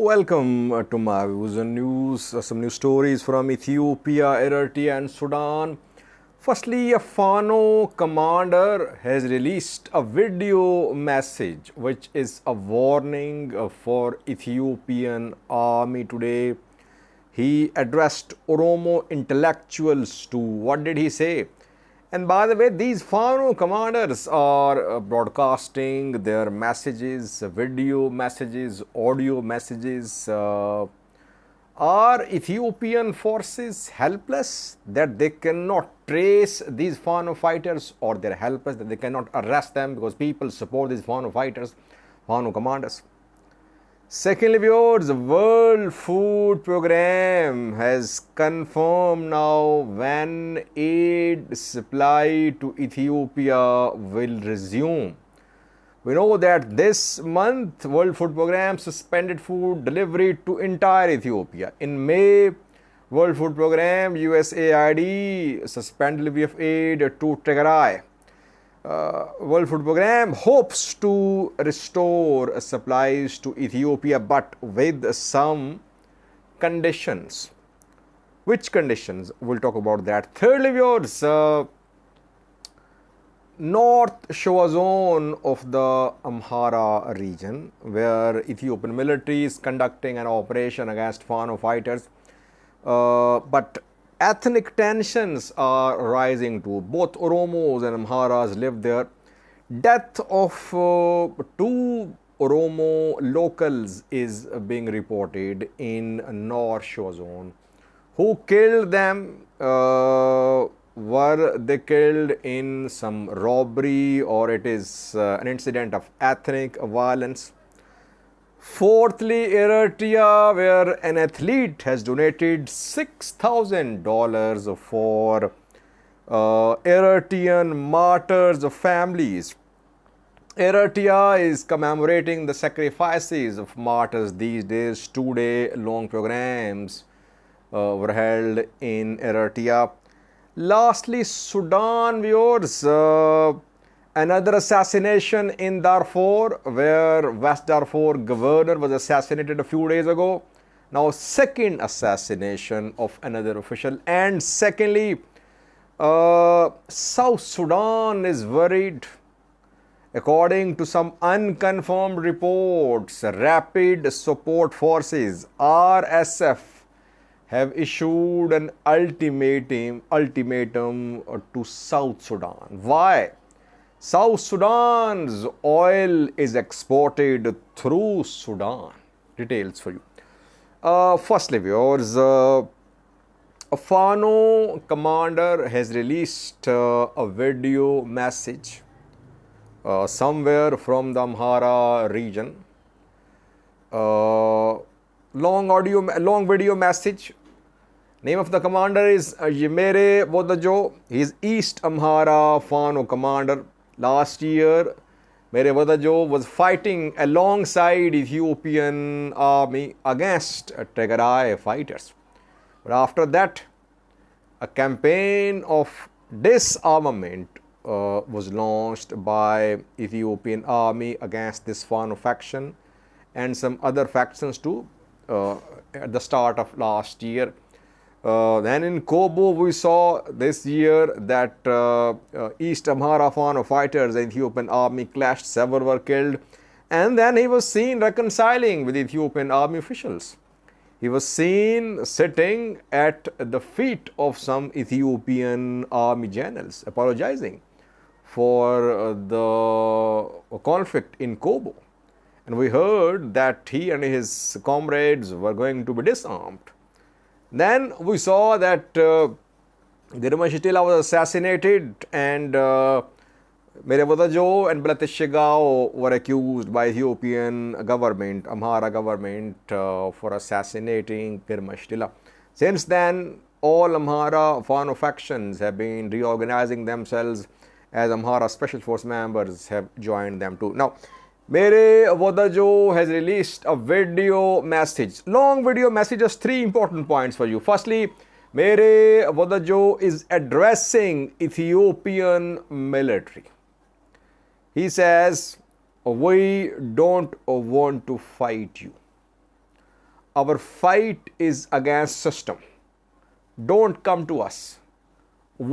Welcome to my views and news. Some new stories from Ethiopia, Eritrea, and Sudan. Firstly, a Fano commander has released a video message which is a warning for Ethiopian army today. He addressed Oromo intellectuals to what did he say? And by the way, these Fano commanders are broadcasting their messages, video messages, audio messages. Are Ethiopian forces helpless that they cannot trace these Fano fighters, or they're helpless that they cannot arrest them because people support these Fano fighters, Fano commanders? Secondly, viewers, the World Food Program has confirmed now when aid supply to Ethiopia will resume. We know that this month World Food Program suspended food delivery to entire Ethiopia. In May, World Food Program USAID suspended delivery of aid to Tigray. World Food Program hopes to restore supplies to Ethiopia, but with some conditions. Which conditions? We'll talk about that. Thirdly, viewers, North Shewa zone of the Amhara region, where Ethiopian military is conducting an operation against Fano fighters, but ethnic tensions are rising too. Both Oromos and Amharas live there. Death of two Oromo locals is being reported in North Shewa zone. Who killed them? Were they killed in some robbery, or it is an incident of ethnic violence? Fourthly, Eritrea, where an athlete has donated $6,000 for Eritrean martyrs' families. Eritrea is commemorating the sacrifices of martyrs these days. 2-day-long programs were held in Eritrea. Lastly, Sudan, viewers. Another assassination in Darfur, where West Darfur governor was assassinated a few days ago. Now, second assassination of another official. And secondly, South Sudan is worried. According to some unconfirmed reports, Rapid Support Forces (RSF) have issued an ultimatum to South Sudan. Why? South Sudan's oil is exported through Sudan. Details for you. Firstly, viewers, a Fano commander has released a video message somewhere from the Amhara region. Long video message. Name of the commander is Yemere Wodajo. He is East Amhara Fano commander. Last year, Mere Wodajo was fighting alongside Ethiopian army against Tigray fighters. But after that, a campaign of disarmament was launched by Ethiopian army against this Fano faction and some other factions too at the start of last year. Then in Kobo, we saw this year that East Amhara Fano fighters and Ethiopian army clashed, several were killed, and then he was seen reconciling with Ethiopian army officials. He was seen sitting at the feet of some Ethiopian army generals, apologizing for the conflict in Kobo. And we heard that he and his comrades were going to be disarmed. Then we saw that Girmashitila was assassinated, and Mere Wodajo and Blatishigao were accused by Ethiopian government, Amhara government, for assassinating Girmashitila. Since then, all Amhara Fano factions have been reorganizing themselves, as Amhara Special Force members have joined them too. Now, Mere Wodajo has released a video message. Long video message, just 3 important points for you. Firstly, Mere Wodajo is addressing Ethiopian military. He says, we don't want to fight you. our fight is against system. Don't come to us.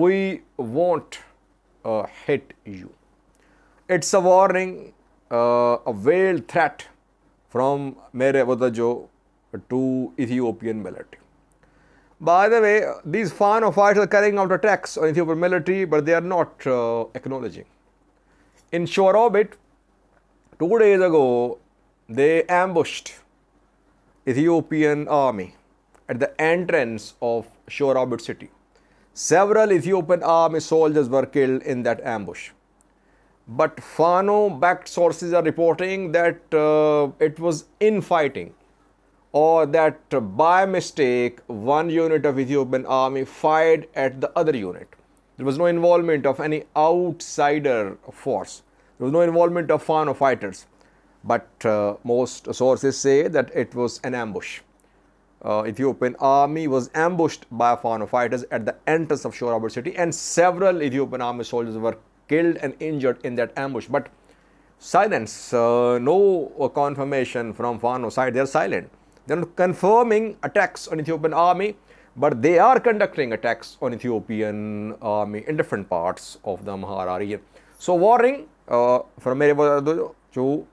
We won't hit you. It's a warning, a veiled threat from Mere Wadajo to Ethiopian military. By the way, these Fano fighters are carrying out attacks on Ethiopian military, but they are not acknowledging. In Shewa, 2 days ago, they ambushed Ethiopian army at the entrance of Shewa city. Several Ethiopian army soldiers were killed in that ambush. But Fano-backed sources are reporting that it was infighting, or that by mistake one unit of Ethiopian army fired at the other unit. There was no involvement of any outsider force. There was no involvement of Fano fighters. But most sources say that it was an ambush. Ethiopian army was ambushed by Fano fighters at the entrance of Shewa city, and several Ethiopian army soldiers were killed and injured in that ambush. But silence, no confirmation from Fano side. They are silent. They are not confirming attacks on Ethiopian army, but they are conducting attacks on Ethiopian army in different parts of the Amhara region. So warning from Mere to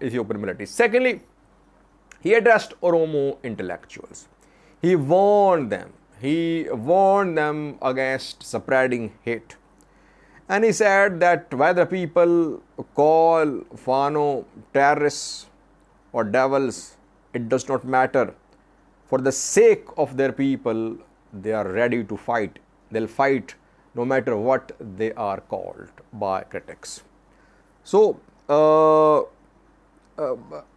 Ethiopian military. Secondly, he addressed Oromo intellectuals. He warned them. He warned them against spreading hate. And he said that whether people call Fano terrorists or devils, it does not matter. For the sake of their people, they are ready to fight. They'll fight no matter what they are called by critics. So,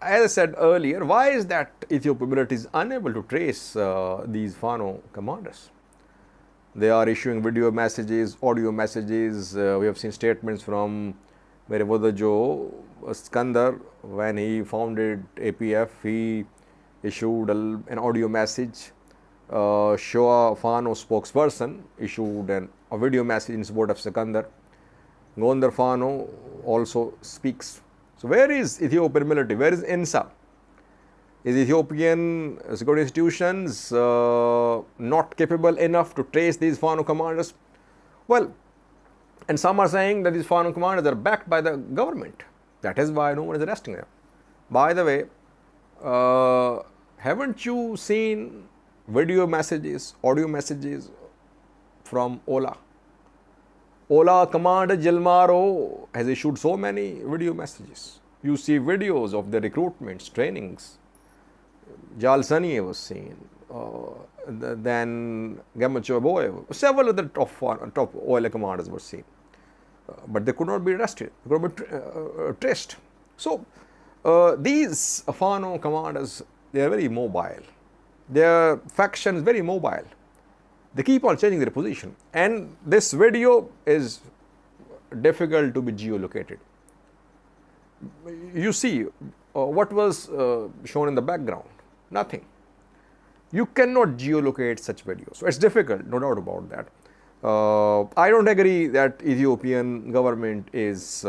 as I said earlier, why is that Ethiopian military is unable to trace these Fano commanders? They are issuing video messages, audio messages. We have seen statements from Mere Wadajo Skandar. When he founded APF, he issued an audio message. Shewa Fano spokesperson issued a video message in support of Sikandar. Gondar Fano also speaks. So where is Ethiopian military? Where is INSA? Is Ethiopian security institutions not capable enough to trace these Fano commanders? Well, and some are saying that these Fano commanders are backed by the government. That is why no one is arresting them. By the way, haven't you seen video messages, audio messages from Ola? Ola commander Jilmaro has issued so many video messages. You see videos of the recruitments, trainings. Jal Sani was seen. Then Gamacho Boy, several other top Ola commanders were seen. But they could not be arrested, they could not be traced. So, these Fano commanders, they are very mobile. Their faction is very mobile. They keep on changing their position. And this video is difficult to be geolocated. You see, what was shown in the background? Nothing. You cannot geolocate such videos. So it's difficult, no doubt about that. I don't agree that Ethiopian government is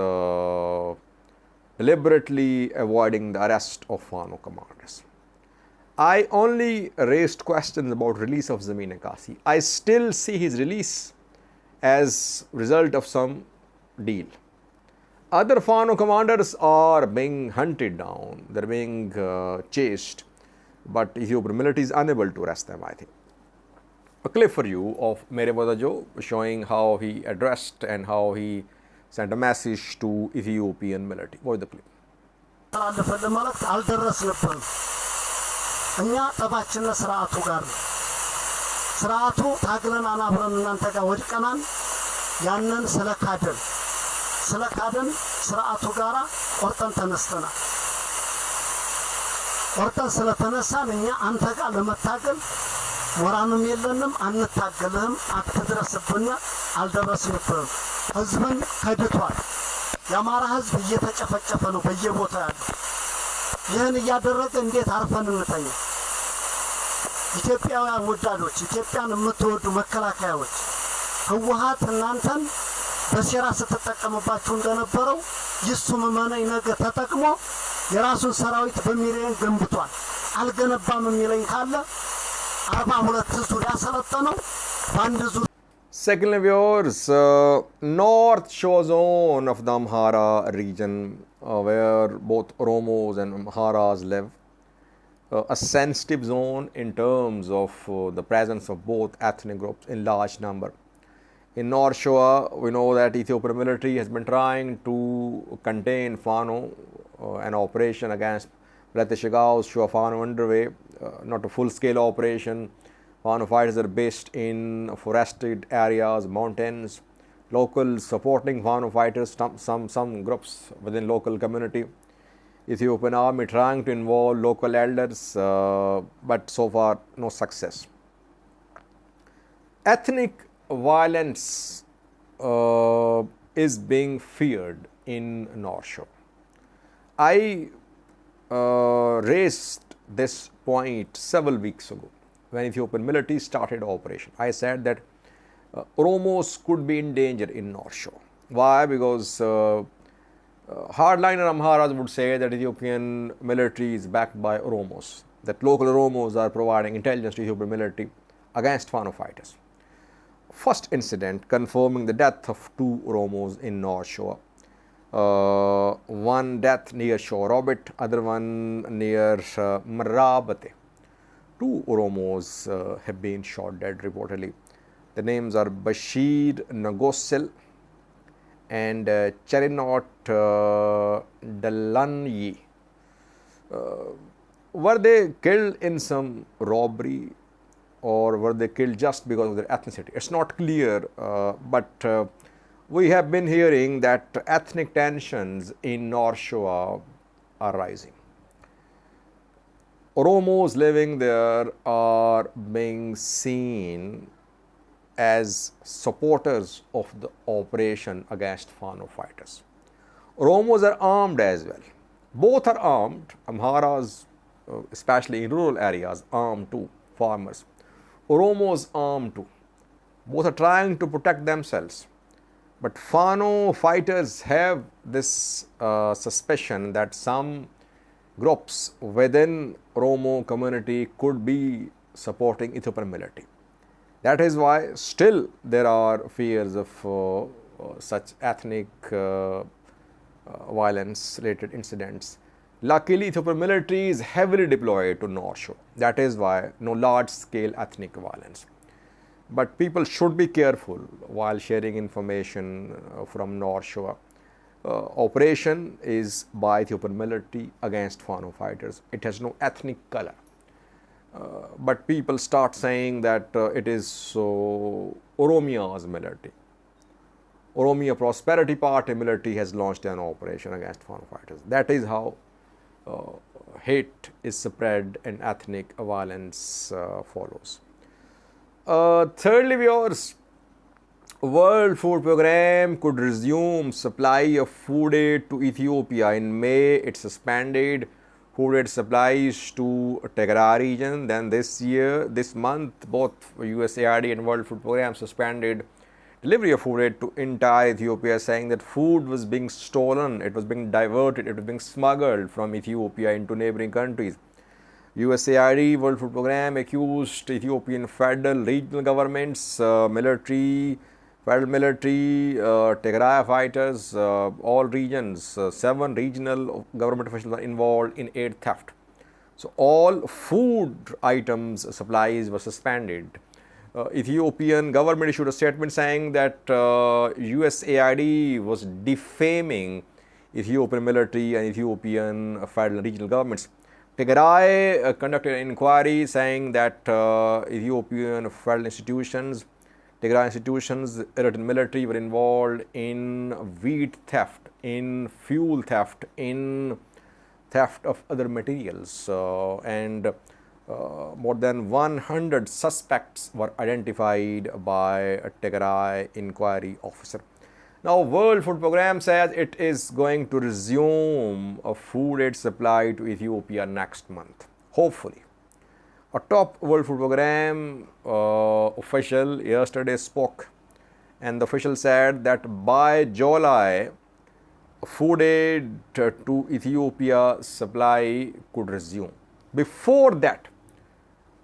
deliberately avoiding the arrest of Fano commanders. I only raised questions about release of Zameen Akasi. I still see his release as result of some deal. Other Fano commanders are being hunted down. They're being chased. But Ethiopian military is unable to arrest them, I think. A clip for you of Mere Wadajo showing how he addressed and how he sent a message to Ethiopian military. Watch the clip. እኛ ጠባችን ስርዓቱ ጋር ነው ስርዓቱ ታግለን አናብረን እናንተ ጋር ወድቀናል ያንን ስለካደን ስርዓቱ ጋራ ቆርጠን ተነስተናል ቆርጠን ስለተነሳን እኛ አንተ ጋር ለመታገል ወራንም የለንም አንታገልህም አትድረስብና አልደረስንብህም ህዝብን ከድቷል የአማራ ህዝብ እየተጨፈጨፈ ነው በየቦታው ያለው ይህን እያደረገ እንዴት አርፈን እንተኛ ኢትዮጵያውያን ወዳዶች ኢትዮጵያን የምትወዱ መከላከያዎች ህወሓት እናንተን በሴራ ስትጠቀምባችሁ እንደነበረው ይሱም ማነኝ ነገ ተጠቅሞ የራሱን ሰራዊት በሚሊዮን ገንብቷል አልገነባም የሚለኝ ካለ 42 ዙር ያሰለጠነው በአንድ ዙር Secondly, viewers, North Shore zone of the Amhara region, where both Oromos and Amharas live, a sensitive zone in terms of the presence of both ethnic groups in large number. In North Shore, we know that Ethiopian military has been trying to contain Fano, an operation against Shewa's Fano underway, not a full-scale operation. Fano fighters are based in forested areas, mountains, locals supporting Fano fighters, some groups within local community. Ethiopian army trying to involve local elders, but so far no success. Ethnic violence is being feared in North Shore. I raised this point several weeks ago when Ethiopian military started operation. I said that Oromos could be in danger in North Shore. Why? Because hardliner Amharas would say that Ethiopian military is backed by Oromos, that local Oromos are providing intelligence to Ethiopian military against Fano fighters. First incident confirming the death of 2 Oromos in North Shore. One death near Shorobit, other one near Marabate. 2 Oromos have been shot dead reportedly. The names are Bashir Nagosil and Cherinot Dalanyi. Were they killed in some robbery or were they killed just because of their ethnicity? It's not clear, but we have been hearing that ethnic tensions in North Shore are rising. Oromos living there are being seen as supporters of the operation against Fano fighters. Oromos are armed as well. Both are armed. Amharas, especially in rural areas, armed too, farmers. Oromos armed too. Both are trying to protect themselves. But Fano fighters have this suspicion that some groups within Oromo community could be supporting Ethiopian military. That is why still there are fears of such ethnic violence related incidents. Luckily, Ethiopian military is heavily deployed to North Shore. That is why no large scale ethnic violence. But people should be careful while sharing information from North Shore. Operation is by Ethiopian military against Fano fighters. It has no ethnic color. But people start saying that it is Oromia's military. Oromia Prosperity Party military has launched an operation against Fano fighters. That is how hate is spread and ethnic violence follows. Thirdly, viewers, World Food Program could resume supply of food aid to Ethiopia. In May, it suspended food aid supplies to Tigray region. Then this month, both USAID and World Food Program suspended delivery of food aid to entire Ethiopia, saying that food was being stolen, it was being diverted, it was being smuggled from Ethiopia into neighboring countries. USAID, World Food Program, accused Ethiopian federal regional governments, federal military, Tigray fighters, all regions, 7 regional government officials are involved in aid theft. So all food items supplies were suspended. Ethiopian government issued a statement saying that USAID was defaming Ethiopian military and Ethiopian federal and regional governments. Tigray conducted an inquiry saying that Ethiopian federal institutions, Tigray institutions, Eritrean military were involved in wheat theft, in fuel theft, in theft of other materials, and more than 100 suspects were identified by a Tigray inquiry officer. Now, World Food Program says it is going to resume a food aid supply to Ethiopia next month, hopefully. A top World Food Program official yesterday spoke, and the official said that by July, food aid to Ethiopia supply could resume. Before that,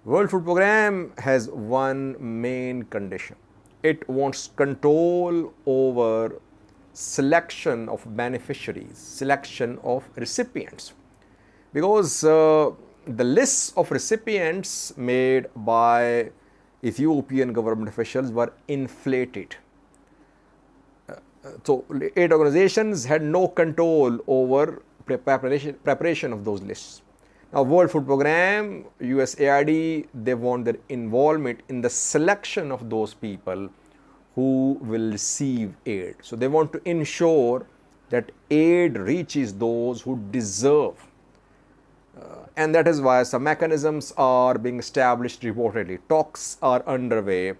World Food Program has one main condition. It wants control over selection of beneficiaries, selection of recipients. Because the lists of recipients made by Ethiopian government officials were inflated. So aid organizations had no control over preparation of those lists. Now, World Food Program, USAID, they want their involvement in the selection of those people who will receive aid. So they want to ensure that aid reaches those who deserve. And that is why some mechanisms are being established reportedly. Talks are underway.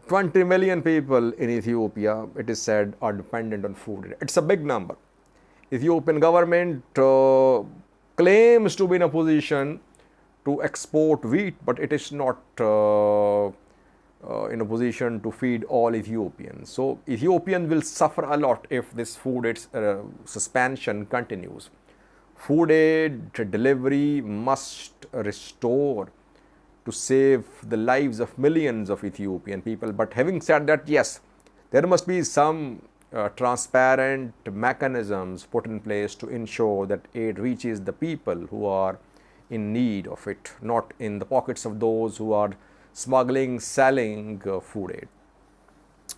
20 million people in Ethiopia, it is said, are dependent on food. It's a big number. Ethiopian government claims to be in a position to export wheat, but it is not in a position to feed all Ethiopians. So Ethiopians will suffer a lot if this food aid suspension continues. Food aid delivery must restore to save the lives of millions of Ethiopian people. But having said that, yes, there must be some transparent mechanisms put in place to ensure that aid reaches the people who are in need of it, not in the pockets of those who are smuggling, selling food aid.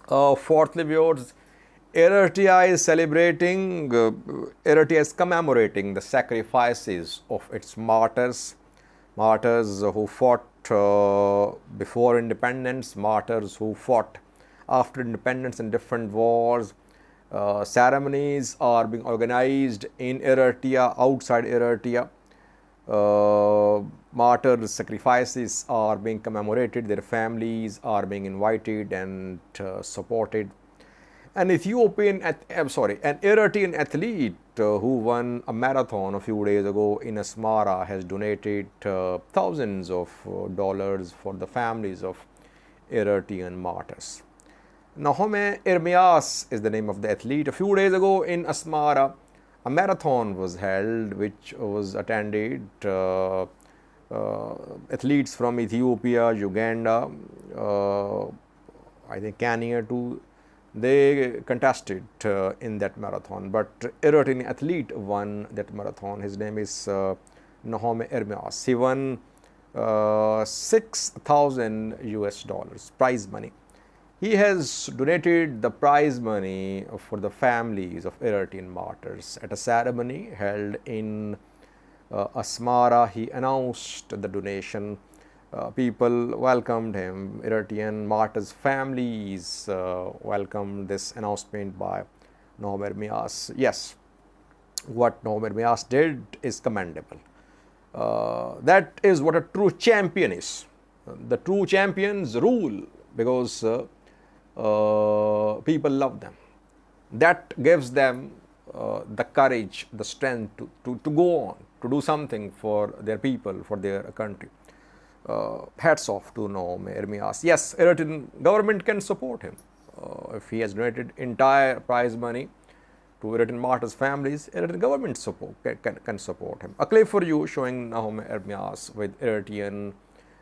Fourthly, viewers, Eritrea is celebrating, Eritrea is commemorating the sacrifices of its martyrs, martyrs who fought before independence, martyrs who fought after independence in different wars. Ceremonies are being organized in Eritrea, outside Eritrea. Martyrs' sacrifices are being commemorated, their families are being invited and supported. An Eritrean athlete who won a marathon a few days ago in Amhara has donated thousands of dollars for the families of Eritrean martyrs. Nahome Ermias is the name of the athlete. A few days ago in Amhara, a marathon was held which was attended. Athletes from Ethiopia, Uganda, I think Kenya too, they contested in that marathon. But Eritrean athlete won that marathon. His name is Nahome Ermias. He won $6,000 prize money. He has donated the prize money for the families of Eritrean martyrs. At a ceremony held in Amhara, he announced the donation. People welcomed him. Eritrean martyrs' families welcomed this announcement by Nahome Ermias. Yes, what Nahome Ermias did is commendable. That is what a true champion is. The true champions rule because people love them. That gives them the courage, the strength to go on, to do something for their people, for their country. Hats off to Nahome Ermias. Yes, Eritrean government can support him. If he has donated entire prize money to Eritrean martyrs' families, Eritrean government can support him. A clip for you showing Nahome Ermias with Eritrean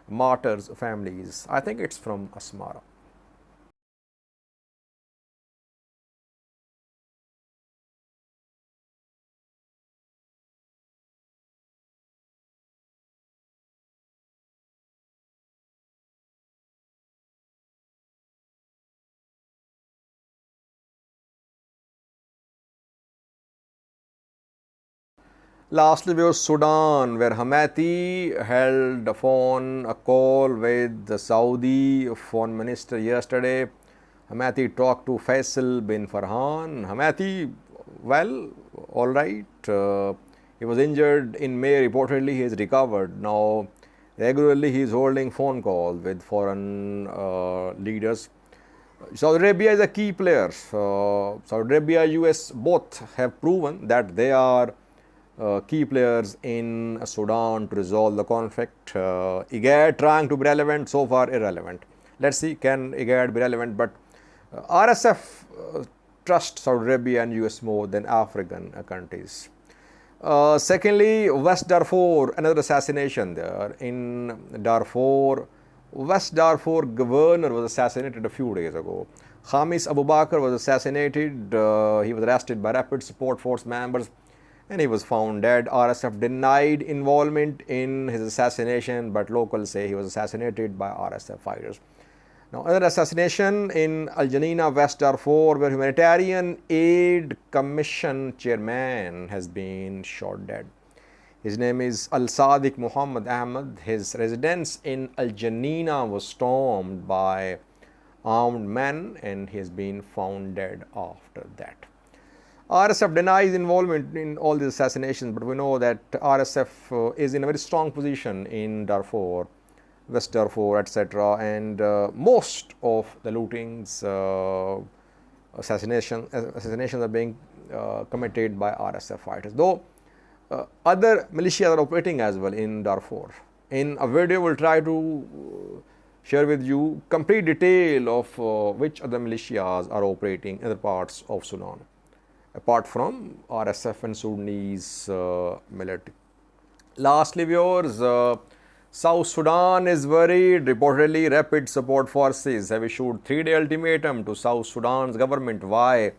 martyrs' families. I think it's from Amhara. Lastly, we have Sudan, where Hamati held a call with the Saudi foreign minister yesterday. Hamati talked to Faisal bin Farhan. Hamati, well, all right. He was injured in May. Reportedly, he has recovered. Now, regularly, he is holding phone calls with foreign leaders. Saudi Arabia is a key player. Saudi Arabia, US both have proven that they are key players in Sudan to resolve the conflict. IGAD trying to be relevant, so far irrelevant. Let's see, can IGAD be relevant? But RSF trust Saudi Arabia and US more than African countries. Secondly, West Darfur, another assassination there. In Darfur, West Darfur governor was assassinated a few days ago. Khamis Abu Bakr was assassinated. He was arrested by Rapid Support Force members and he was found dead. RSF denied involvement in his assassination, but locals say he was assassinated by RSF fighters. Now, another assassination in Al Janina, West Darfur, where Humanitarian Aid Commission chairman has been shot dead. His name is Al Sadiq Muhammad Ahmed. His residence in Al Janina was stormed by armed men and he has been found dead after that. RSF denies involvement in all these assassinations, but we know that RSF is in a very strong position in Darfur, West Darfur, etc. And most of the lootings, assassinations are being committed by RSF fighters. Though other militias are operating as well in Darfur. In a video, we'll try to share with you complete detail of which other militias are operating in other parts of Sudan, apart from RSF and Sudanese military. Lastly, viewers, South Sudan is worried. Reportedly, Rapid Support Forces have issued 3-day ultimatum to South Sudan's government. Why?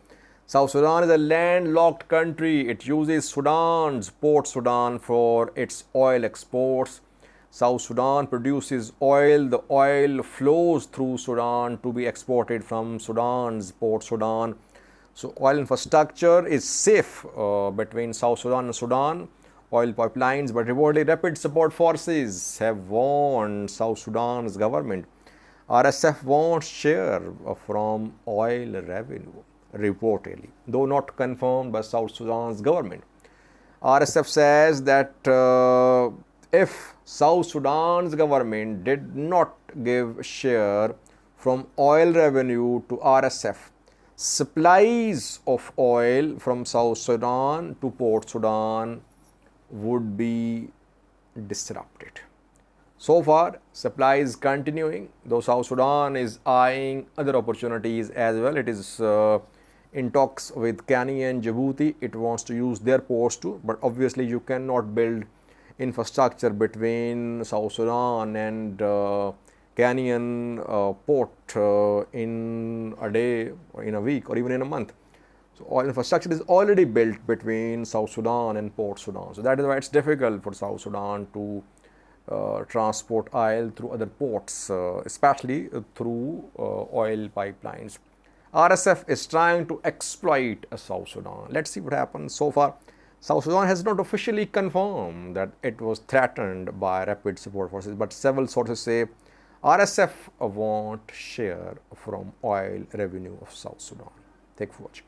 South Sudan is a landlocked country. It uses Sudan's Port Sudan for its oil exports. South Sudan produces oil. The oil flows through Sudan to be exported from Sudan's Port Sudan. So, oil infrastructure is safe between South Sudan and Sudan, oil pipelines, but reportedly Rapid Support Forces have warned South Sudan's government. RSF wants share from oil revenue, reportedly, though not confirmed by South Sudan's government. RSF says that if South Sudan's government did not give share from oil revenue to RSF, supplies of oil from South Sudan to Port Sudan would be disrupted. So far, supply is continuing, though South Sudan is eyeing other opportunities as well. It is in talks with Kenya and Djibouti. It wants to use their ports too, but obviously you cannot build infrastructure between South Sudan and Kenyan port in a day, or in a week, or even in a month. So, oil infrastructure is already built between South Sudan and Port Sudan. So, that is why it's difficult for South Sudan to transport oil through other ports, especially through oil pipelines. RSF is trying to exploit South Sudan. Let's see what happens. So far, South Sudan has not officially confirmed that it was threatened by Rapid Support Forces, but several sources say RSF want share from oil revenue of South Sudan. Thank you for watching.